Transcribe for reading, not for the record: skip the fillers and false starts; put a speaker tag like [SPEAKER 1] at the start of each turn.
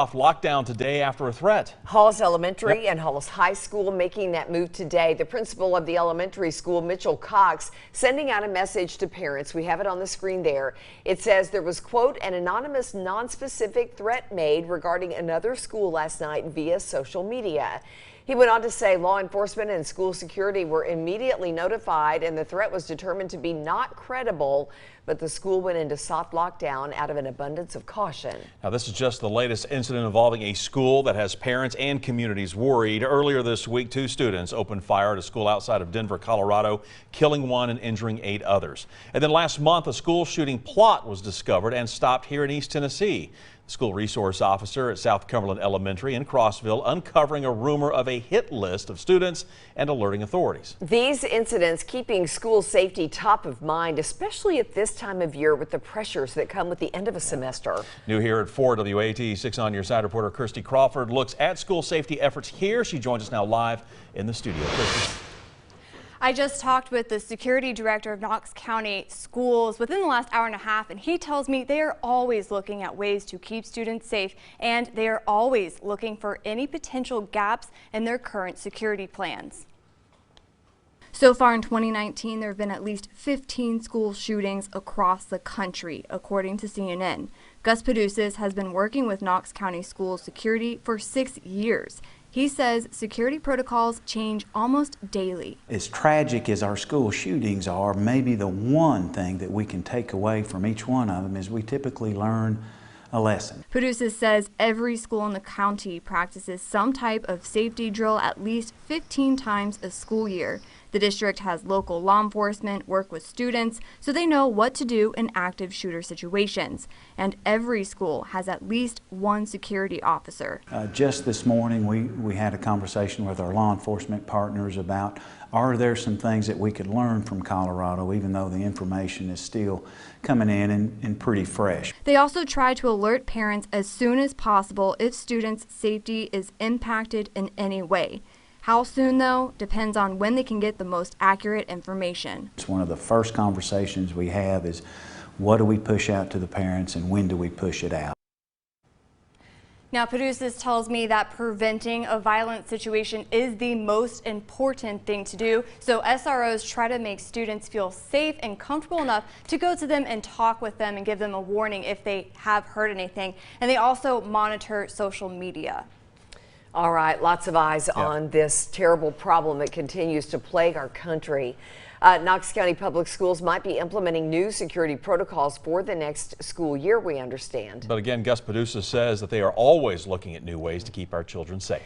[SPEAKER 1] Off lockdown today after a threat.
[SPEAKER 2] Halls Elementary and Halls High School making that move today. The principal of the elementary school, Mitchell Cox, sending out a message to parents. We have it on the screen there. It says there was, quote, an anonymous, non-specific threat made regarding another school last night via social media. He went on to say law enforcement and school security were immediately notified and the threat was determined to be not credible, but the school went into soft lockdown out of an abundance of caution.
[SPEAKER 1] Now, this is just the latest incident involving a school that has parents and communities worried. Earlier this week, 2 students opened fire at a school outside of Denver, Colorado, killing 1 and injuring 8 others. And then last month, a school shooting plot was discovered and stopped here in East Tennessee. The school resource officer at South Cumberland Elementary in Crossville uncovering a rumor of a hit list of students and alerting authorities.
[SPEAKER 2] These incidents keeping school safety top of mind, especially at this time of year with the pressures that come with the end of a semester.
[SPEAKER 1] New here at 4 WATE 6 on your side reporter Kirsty Crawford looks at school safety efforts here. She joins us now live in the studio. Kirsty.
[SPEAKER 3] I just talked with the security director of Knox County Schools within the last hour and a half, and he tells me they are always looking at ways to keep students safe, and they are always looking for any potential gaps in their current security plans. So far in 2019, there have been at least 15 school shootings across the country, according to CNN. Gus Paduces has been working with Knox County School security for 6 years. He says security protocols change almost daily.
[SPEAKER 4] As tragic as our school shootings are, maybe the one thing that we can take away from each one of them is we typically learn a lesson.
[SPEAKER 3] Paduces says every school in the county practices some type of safety drill at least 15 times a school year. The district has local law enforcement work with students so they know what to do in active shooter situations. And every school has at least one security officer.
[SPEAKER 4] Just this morning we had a conversation with our law enforcement partners about are there some things that we could learn from Colorado even though the information is still coming in and pretty fresh.
[SPEAKER 3] They also try to alert parents as soon as possible if students' safety is impacted in any way. How soon, though, depends on when they can get the most accurate information.
[SPEAKER 4] It's one of the first conversations we have is what do we push out to the parents and when do we push it out?
[SPEAKER 3] Now, Paduces tells me that preventing a violent situation is the most important thing to do. So SROs try to make students feel safe and comfortable enough to go to them and talk with them and give them a warning if they have heard anything. And they also monitor social media.
[SPEAKER 2] All right, lots of eyes on this terrible problem that continues to plague our country. Knox County Public Schools might be implementing new security protocols for the next school year, we understand.
[SPEAKER 1] But again, Gus Paduces says that they are always looking at new ways to keep our children safe.